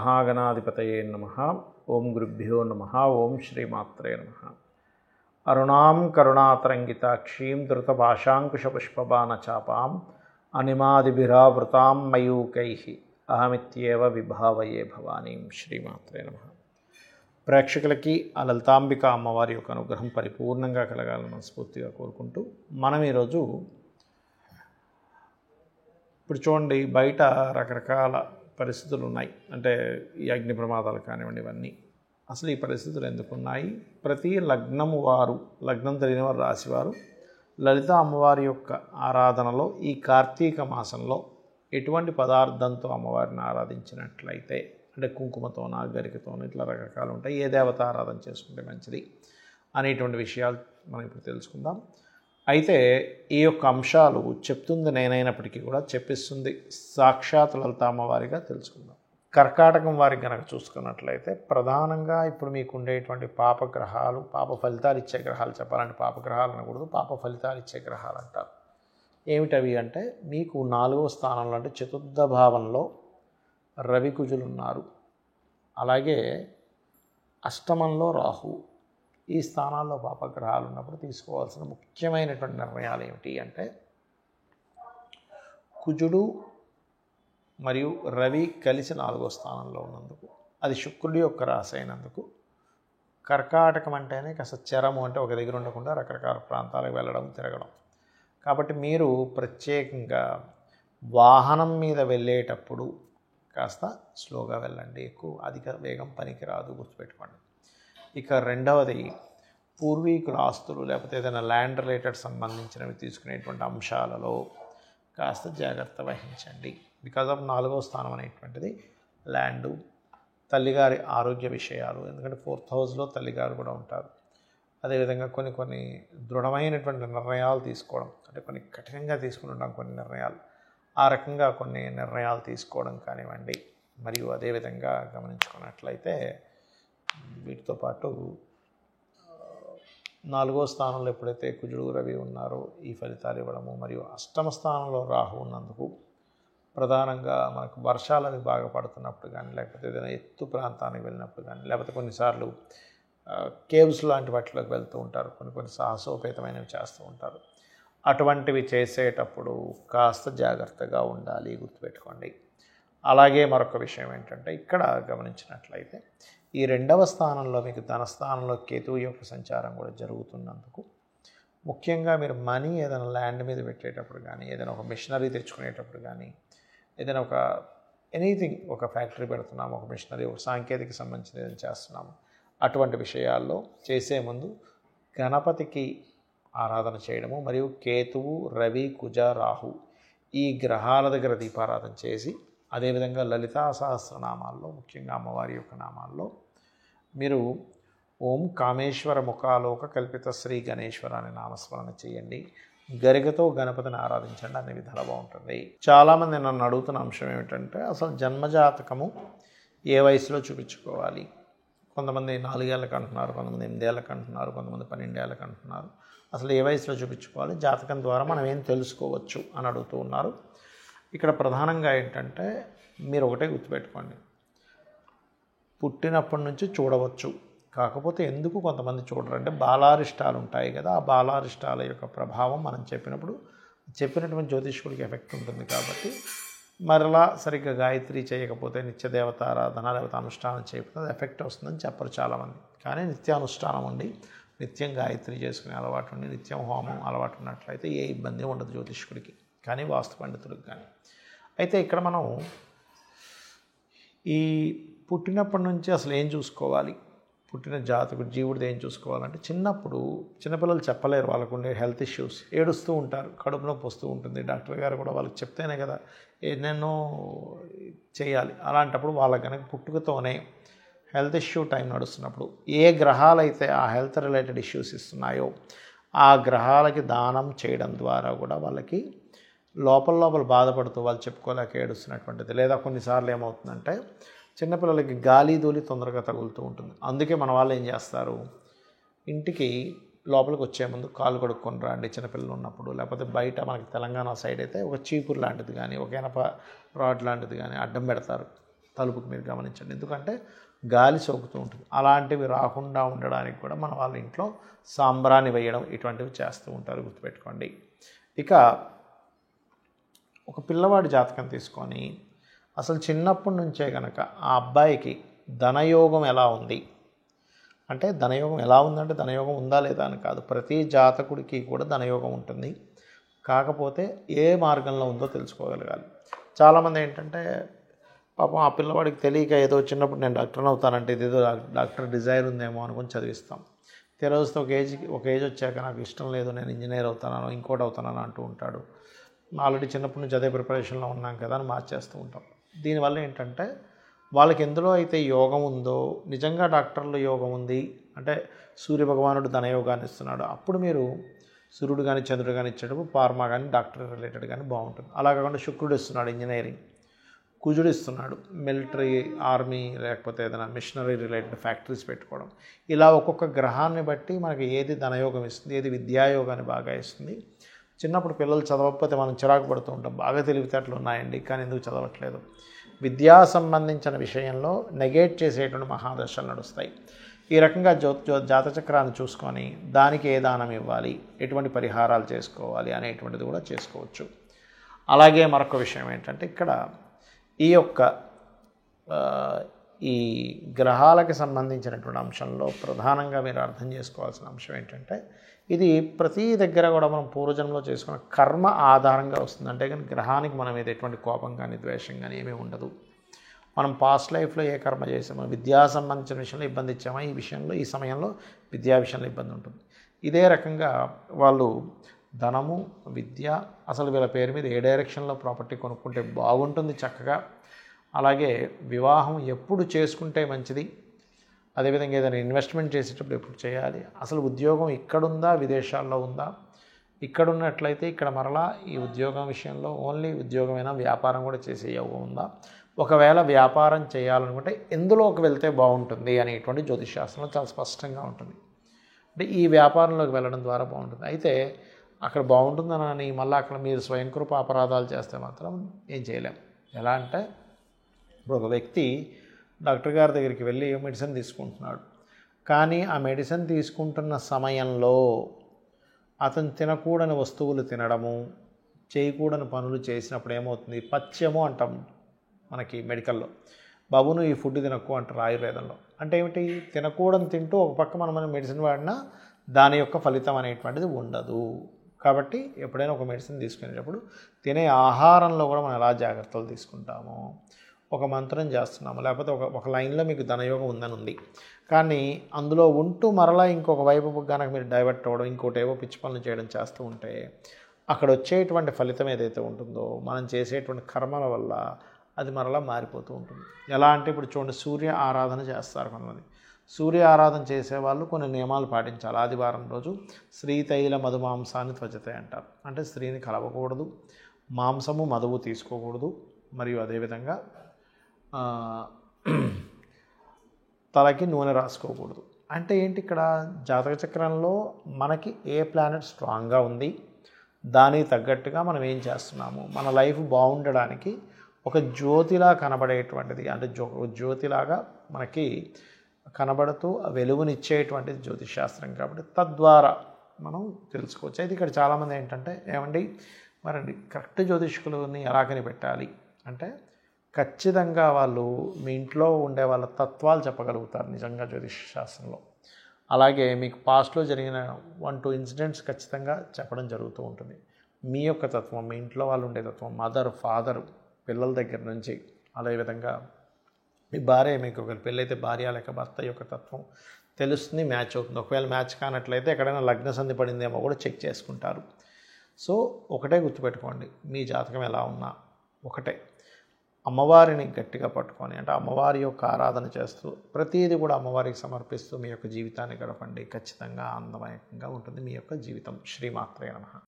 శ్రీమన్మహాగణాధిపతయే నమః. ఓం గురుభ్యో నమః. ఓం శ్రీమాత్రే నమః. అరుణాం కరుణాతరంగితాక్షీం ధృతపాశాంకుశపుష్పబాణచాపాం అనిమాదిభిరావృతాం మయూకైః అహమిత్యేవ విభావయే భవానీం. శ్రీమాత్రే నమః. ప్రేక్షకులకి ఆ లలితాంబిక అమ్మవారి యొక్క అనుగ్రహం పరిపూర్ణంగా కలగాలని మనస్ఫూర్తిగా కోరుకుంటూ మనం ఈరోజు ఇప్పుడు చూడండి, బయట రకరకాల పరిస్థితులు ఉన్నాయి. అంటే ఈ అగ్ని ప్రమాదాలు కానివ్వండి, ఇవన్నీ అసలు ఈ పరిస్థితులు ఎందుకున్నాయి? ప్రతి లగ్నము వారు, లగ్నం తెలియని వారు, రాశివారు లలిత అమ్మవారి యొక్క ఆరాధనలో ఈ కార్తీక మాసంలో ఎటువంటి పదార్థంతో అమ్మవారిని ఆరాధించినట్లయితే, అంటే కుంకుమతోన, గరికతోన, ఇట్లా రకరకాలు ఉంటాయి, ఏ దేవత ఆరాధన చేసుకుంటే మంచిది అనేటువంటి విషయాలు మనం ఇప్పుడు తెలుసుకుందాం. అయితే ఈ యొక్క అంశాలు చెప్తుంది నేనైనప్పటికీ కూడా చెప్పిస్తుంది సాక్షాత్ లలిత అమ్మవారిగా తెలుసుకుందాం. కర్కాటకం వారికి కనుక చూసుకున్నట్లయితే ప్రధానంగా ఇప్పుడు మీకు ఉండేటువంటి పాపగ్రహాలు, పాప ఫలితాలు ఇచ్చే గ్రహాలు, చెప్పాలంటే పాపగ్రహాలు అనకూడదు, పాప ఫలితాలు ఇచ్చే గ్రహాలు అంటారు. ఏమిటవి అంటే మీకు 4వ స్థానంలో అంటే చతుర్థ భావంలో రవి కుజులు ఉన్నారు. అలాగే అష్టమంలో రాహు. ఈ స్థానాల్లో పాపగ్రహాలు ఉన్నప్పుడు తీసుకోవాల్సిన ముఖ్యమైనటువంటి నిర్ణయాలు ఏమిటి అంటే, కుజుడు మరియు రవి కలిసి 4వ స్థానంలో ఉన్నందుకు, అది శుక్రుడి యొక్క రాశి అయినందుకు, కర్కాటకం అంటేనే కాస్త చరము, అంటే ఒక దగ్గర ఉండకుండా రకరకాల ప్రాంతాలకు వెళ్ళడం, తిరగడం. కాబట్టి మీరు ప్రత్యేకంగా వాహనం మీద వెళ్ళేటప్పుడు కాస్త స్లోగా వెళ్ళండి, ఎక్కువ అధిక వేగం పనికిరాదు, గుర్తుపెట్టుకోండి. ఇక రెండవది, పూర్వీకుల ఆస్తులు లేకపోతే ఏదైనా ల్యాండ్ రిలేటెడ్ సంబంధించినవి తీసుకునేటువంటి అంశాలలో కాస్త జాగ్రత్త వహించండి. బికాజ్ ఆఫ్ 4వ స్థానం అనేటువంటిది ల్యాండు, తల్లిగారి ఆరోగ్య విషయాలు, ఎందుకంటే 4th హౌస్లో తల్లిగారు కూడా ఉంటారు. అదేవిధంగా కొన్ని దృఢమైనటువంటి నిర్ణయాలు తీసుకోవడం, అంటే కొన్ని కఠినంగా తీసుకుని ఉంటాం కొన్ని నిర్ణయాలు, ఆ రకంగా కొన్ని నిర్ణయాలు తీసుకోవడం కానివ్వండి. మరియు అదేవిధంగా గమనించుకున్నట్లయితే వీటితో పాటు 4వ స్థానంలో ఎప్పుడైతే కుజుడు రవి ఉన్నారో ఈ ఫలితాలు ఇవ్వడము, మరియు అష్టమ స్థానంలో రాహు ఉన్నందుకు ప్రధానంగా మనకు వర్షాలు అవి బాగా పడుతున్నప్పుడు కానీ, లేకపోతే ఏదైనా ఎత్తు ప్రాంతానికి వెళ్ళినప్పుడు కానీ, లేకపోతే కొన్నిసార్లు కేవ్స్ లాంటి వాటిలోకి వెళ్తూ ఉంటారు, కొన్ని సాహసోపేతమైనవి చేస్తూ ఉంటారు. అటువంటివి చేసేటప్పుడు కాస్త జాగ్రత్తగా ఉండాలి, గుర్తుపెట్టుకోండి. అలాగే మరొక విషయం ఏంటంటే, ఇక్కడ గమనించినట్లయితే ఈ 2వ స్థానంలో మీకు ధనస్థానంలో కేతువు యొక్క సంచారం కూడా జరుగుతున్నందుకు, ముఖ్యంగా మీరు మనీ ఏదైనా ల్యాండ్ మీద పెట్టేటప్పుడు కానీ, ఏదైనా ఒక మిషనరీ తెచ్చుకునేటప్పుడు కానీ, ఏదైనా ఒక ఎనీథింగ్, ఒక ఫ్యాక్టరీ పెడుతున్నాము, ఒక మిషనరీ, ఒక సాంకేతిక సంబంధించిన ఏదైనా చేస్తున్నాము, అటువంటి విషయాల్లో చేసే ముందు గణపతికి ఆరాధన చేయడము, మరియు కేతువు, రవి, కుజ, రాహు ఈ గ్రహాల దగ్గర దీపారాధన చేసి, అదేవిధంగా లలితా సహస్రనామాల్లో, ముఖ్యంగా అమ్మవారి యొక్క నామాల్లో మీరు ఓం కామేశ్వర ముఖాలోక కల్పిత శ్రీ గణేశ్వర అనే నామస్మరణ చేయండి. గరికతో గణపతిని ఆరాధించండి, అన్ని విధాలు బాగుంటుంది. చాలామంది నన్ను అడుగుతున్న అంశం ఏమిటంటే, అసలు జన్మజాతకము ఏ వయసులో చూపించుకోవాలి? కొంతమంది 4 ఏళ్ళకి అంటున్నారు, కొంతమంది 8 ఏళ్ళకి అంటున్నారు, కొంతమంది 12 ఏళ్ళకి అంటున్నారు. అసలు ఏ వయసులో చూపించుకోవాలి, జాతకం ద్వారా మనం ఏం తెలుసుకోవచ్చు అని అడుగుతూ ఉన్నారు. ఇక్కడ ప్రధానంగా ఏంటంటే, మీరు ఒకటే గుర్తుపెట్టుకోండి, పుట్టినప్పటి నుంచి చూడవచ్చు. కాకపోతే ఎందుకు కొంతమంది చూడరంటే, బాలారిష్టాలు ఉంటాయి కదా, ఆ బాలారిష్టాల యొక్క ప్రభావం మనం చెప్పినటువంటి జ్యోతిష్కుడికి ఎఫెక్ట్ ఉంటుంది. కాబట్టి మరలా సరిగ్గా గాయత్రి చేయకపోతే, నిత్యదేవత ఆరాధన లేకపోతే అనుష్ఠానం చేయకపోతే ఎఫెక్ట్ వస్తుందని చెప్పరు చాలామంది. కానీ నిత్యానుష్ఠానం ఉండి, నిత్యం గాయత్రి చేసుకునే అలవాటు ఉండి, నిత్యం హోమం అలవాటు ఉన్నట్లయితే ఏ ఇబ్బంది ఉండదు జ్యోతిష్కుడికి కానీ, వాస్తు పండితుడికి కానీ. అయితే ఇక్కడ మనం ఈ పుట్టినప్పటి నుంచి అసలు ఏం చూసుకోవాలి, పుట్టిన జాతకుడు జీవుడిది ఏం చూసుకోవాలంటే, చిన్నపిల్లలు చెప్పలేరు, వాళ్ళకు ఉండే హెల్త్ ఇష్యూస్, ఏడుస్తూ ఉంటారు, కడుపు నొప్పి వస్తూ ఉంటుంది, డాక్టర్ గారు కూడా వాళ్ళకి చెప్తేనే కదా ఎన్నెన్నో చేయాలి. అలాంటప్పుడు వాళ్ళకి కనుక పుట్టుకతోనే హెల్త్ ఇష్యూ టైం నడుస్తున్నప్పుడు ఏ గ్రహాలైతే ఆ హెల్త్ రిలేటెడ్ ఇష్యూస్ ఇస్తున్నాయో ఆ గ్రహాలకి దానం చేయడం ద్వారా కూడా వాళ్ళకి లోపల బాధపడుతూ వాళ్ళు చెప్పుకోలేక ఏడుస్తున్నటువంటిది. లేదా కొన్నిసార్లు ఏమవుతుందంటే, చిన్నపిల్లలకి గాలి ధూళి తొందరగా తగులుతూ ఉంటుంది. అందుకే మన వాళ్ళు ఏం చేస్తారు, ఇంటికి లోపలికి వచ్చే ముందు కాలు కడుక్కొని రండి చిన్నపిల్లలు ఉన్నప్పుడు. లేకపోతే బయట మనకి తెలంగాణ సైడ్ అయితే ఒక చీపురు లాంటిది కానీ, ఒక ఇనప రాడ్ లాంటిది కానీ అడ్డం పెడతారు. తలుపుకి మీరు గమనించండి. ఎందుకంటే గాలి సోకుతూ ఉంటుంది. అలాంటివి రాకుండా ఉండడానికి కూడా మన వాళ్ళ ఇంట్లో సాంబ్రాణి వేయడం ఇటువంటివి చేస్తూ ఉంటారు, గుర్తుపెట్టుకోండి. ఇక ఒక పిల్లవాడి జాతకం తీసుకొని అసలు చిన్నప్పటి నుంచే కనుక ఆ అబ్బాయికి ధనయోగం ఎలా ఉంది అంటే, ధనయోగం ఎలా ఉందంటే ధనయోగం ఉందా లేదా అని కాదు, ప్రతి జాతకుడికి కూడా ధనయోగం ఉంటుంది. కాకపోతే ఏ మార్గంలో ఉందో తెలుసుకోగలగాలి. చాలామంది ఏంటంటే పాపం ఆ పిల్లవాడికి తెలియక ఏదో చిన్నప్పుడు నేను డాక్టర్ని అవుతానంటే ఇదేదో డాక్టర్ డిజైర్ ఉందేమో అనుకుని చదివిస్తాం. తెరవస్తే ఒక ఏజ్ వచ్చాక నాకు ఇష్టం లేదు, నేను ఇంజనీర్ అవుతానో ఇంకోటి అవుతానని అంటూ ఉంటాడు. ఆల్రెడీ చిన్నప్పటి నుంచి అదే ప్రిపరేషన్లో ఉన్నాం కదా అని మార్చేస్తూ ఉంటాం. దీనివల్ల ఏంటంటే వాళ్ళకి ఎందులో అయితే యోగం ఉందో, నిజంగా డాక్టర్లో యోగం ఉంది అంటే సూర్యభగవానుడు ధనయోగాన్ని ఇస్తున్నాడు, అప్పుడు మీరు సూర్యుడు కానీ చంద్రుడు కానీ ఇచ్చేటప్పుడు ఫార్మా కానీ డాక్టర్ రిలేటెడ్ కానీ బాగుంటుంది. అలా కాకుండా శుక్రుడు ఇస్తున్నాడు ఇంజనీరింగ్, కుజుడు ఇస్తున్నాడు మిలిటరీ, ఆర్మీ, లేకపోతే ఏదైనా మిషనరీ రిలేటెడ్ ఫ్యాక్టరీస్ పెట్టుకోవడం. ఇలా ఒక్కొక్క గ్రహాన్ని బట్టి మనకి ఏది ధనయోగం ఇస్తుంది, ఏది విద్యాయోగాన్ని బాగా ఇస్తుంది. చిన్నప్పుడు పిల్లలు చదవకపోతే మనం చిరాకు పడుతూ ఉంటాం, బాగా తెలివితేటలు ఉన్నాయండి కానీ ఎందుకు చదవట్లేదు. విద్యా సంబంధించిన విషయంలో నెగేట్ చేసేటువంటి మహాదశలు నడుస్తాయి. ఈ రకంగా జాతచక్రాన్ని చూసుకొని దానికి ఏ దానం ఇవ్వాలి, ఎటువంటి పరిహారాలు చేసుకోవాలి అనేటువంటిది కూడా చేసుకోవచ్చు. అలాగే మరొక విషయం ఏంటంటే ఇక్కడ ఈ గ్రహాలకు సంబంధించినటువంటి అంశంలో ప్రధానంగా మీరు అర్థం చేసుకోవాల్సిన అంశం ఏంటంటే, ఇది ప్రతి దగ్గర కూడా మనం పూర్వజన్మలో చేసుకున్న కర్మ ఆధారంగా వస్తుంది. అంటే కానీ గ్రహానికి మనం మీద ఎటువంటి కోపం కానీ ద్వేషం కానీ ఏమీ ఉండదు. మనం పాస్ట్ లైఫ్లో ఏ కర్మ చేసామో, విద్యా సంబంధించిన విషయంలో ఇబ్బంది ఇచ్చామో, ఈ సమయంలో విద్యా విషయంలో ఇబ్బంది ఉంటుంది. ఇదే రకంగా వాళ్ళు ధనము, విద్య, అసలు వీళ్ళ పేరు మీద ఏ డైరెక్షన్లో ప్రాపర్టీ కొనుక్కుంటే బాగుంటుంది చక్కగా, అలాగే వివాహం ఎప్పుడు చేసుకుంటే మంచిది, అదేవిధంగా ఏదైనా ఇన్వెస్ట్మెంట్ చేసేటప్పుడు ఎప్పుడు చేయాలి, అసలు ఉద్యోగం ఇక్కడుందా విదేశాల్లో ఉందా, ఇక్కడ ఉన్నట్లయితే ఇక్కడ మరలా ఈ ఉద్యోగం విషయంలో ఓన్లీ ఉద్యోగమైనా వ్యాపారం కూడా చేసే యోగం ఉందా, ఒకవేళ వ్యాపారం చేయాలనుకుంటే ఎందులోకి వెళ్తే బాగుంటుంది అనేటువంటి జ్యోతిషశాస్త్రంలో చాలా స్పష్టంగా ఉంటుంది. అంటే ఈ వ్యాపారంలోకి వెళ్ళడం ద్వారా బాగుంటుంది. అయితే అక్కడ బాగుంటుందని మళ్ళీ అక్కడ మీరు స్వయంకృప అపరాధాలు చేస్తే మాత్రం ఏం చేయలేం. ఎలా అంటే ఇప్పుడు ఒక వ్యక్తి డాక్టర్ గారి దగ్గరికి వెళ్ళి మెడిసిన్ తీసుకుంటున్నాడు, కానీ ఆ మెడిసిన్ తీసుకుంటున్న సమయంలో అతను తినకూడని వస్తువులు తినడము, చేయకూడని పనులు చేసినప్పుడు ఏమవుతుంది, పథ్యము అంటాం మనకి మెడికల్లో. బాబు నువ్వు ఈ ఫుడ్ తినకు అంటారు ఆయుర్వేదంలో. అంటే ఏమిటి, తినకూడని తింటూ ఒక పక్క మనం మెడిసిన్ వాడినా దాని యొక్క ఫలితం అనేటువంటిది ఉండదు. కాబట్టి ఎప్పుడైనా ఒక మెడిసిన్ తీసుకునేటప్పుడు తినే ఆహారంలో కూడా మనం ఎలా జాగ్రత్తలు తీసుకుంటామో, ఒక మంత్రం చేస్తున్నాము, లేకపోతే ఒక లైన్లో మీకు ధనయోగం ఉందని ఉంది, కానీ అందులో ఉంటూ మరలా ఇంకొక వైపు కనుక మీరు డైవర్ట్ అవ్వడం, ఇంకోటి ఏవో పిచ్చి పనులు చేయడం చేస్తూ ఉంటే అక్కడ వచ్చేటువంటి ఫలితం ఏదైతే ఉంటుందో మనం చేసేటువంటి కర్మల వల్ల అది మరలా మారిపోతూ ఉంటుంది. ఎలా అంటే ఇప్పుడు చూడండి, సూర్య ఆరాధన చేస్తారు కొంతమంది. సూర్య ఆరాధన చేసేవాళ్ళు కొన్ని నియమాలు పాటించాలి. ఆదివారం రోజు శ్రీతైల మధుమాంసాన్ని త్వచతే అంటారు. అంటే స్త్రీని కలవకూడదు, మాంసము మధువు తీసుకోకూడదు, మరియు అదేవిధంగా తలకి నూనె రాసుకోకూడదు. అంటే ఏంటి, ఇక్కడ జాతక చక్రంలో మనకి ఏ ప్లానెట్ స్ట్రాంగ్గా ఉంది, దానికి తగ్గట్టుగా మనం ఏం చేస్తున్నాము, మన లైఫ్ బాగుండడానికి ఒక జ్యోతిలా కనబడేటువంటిది, అంటే జ్యోతిలాగా మనకి కనబడుతూ వెలుగునిచ్చేటువంటిది జ్యోతిషశాస్త్రం. కాబట్టి తద్వారా మనం తెలుసుకోవచ్చు. అయితే ఇక్కడ చాలామంది ఏంటంటే, ఏమండి మరి కరెక్ట్ జ్యోతిష్కులని ఎలా కనిపెట్టాలి అంటే, ఖచ్చితంగా వాళ్ళు మీ ఇంట్లో ఉండే వాళ్ళ తత్వాలు చెప్పగలుగుతారు నిజంగా జ్యోతిషశాస్త్రంలో. అలాగే మీకు పాస్ట్లో జరిగిన 1-2 ఇన్సిడెంట్స్ ఖచ్చితంగా చెప్పడం జరుగుతూ ఉంటుంది. మీ యొక్క తత్వం, మీ ఇంట్లో వాళ్ళు ఉండే తత్వం, మదర్, ఫాదర్, పిల్లల దగ్గర నుంచి, అదేవిధంగా మీ భార్య, మీకు ఒకవేళ పెళ్ళైతే భార్య లేక భర్త యొక్క తత్వం తెలుస్తుంది, మ్యాచ్ అవుతుంది. ఒకవేళ మ్యాచ్ కానట్లయితే ఎక్కడైనా లగ్న సంధి పడిందేమో కూడా చెక్ చేసుకుంటారు. సో ఒకటే గుర్తుపెట్టుకోండి, మీ జాతకం ఎలా ఉన్నా ఒకటే, అమ్మవారిని గట్టిగా పట్టుకొని, అంటే అమ్మవారి యొక్క ఆరాధన చేస్తూ ప్రతిదీ కూడా అమ్మవారికి సమర్పిస్తూ మీ యొక్క జీవితాన్ని గడపండి. ఖచ్చితంగా ఆనందమయంగా ఉంటుంది మీ యొక్క జీవితం. శ్రీమాత్రే నమః.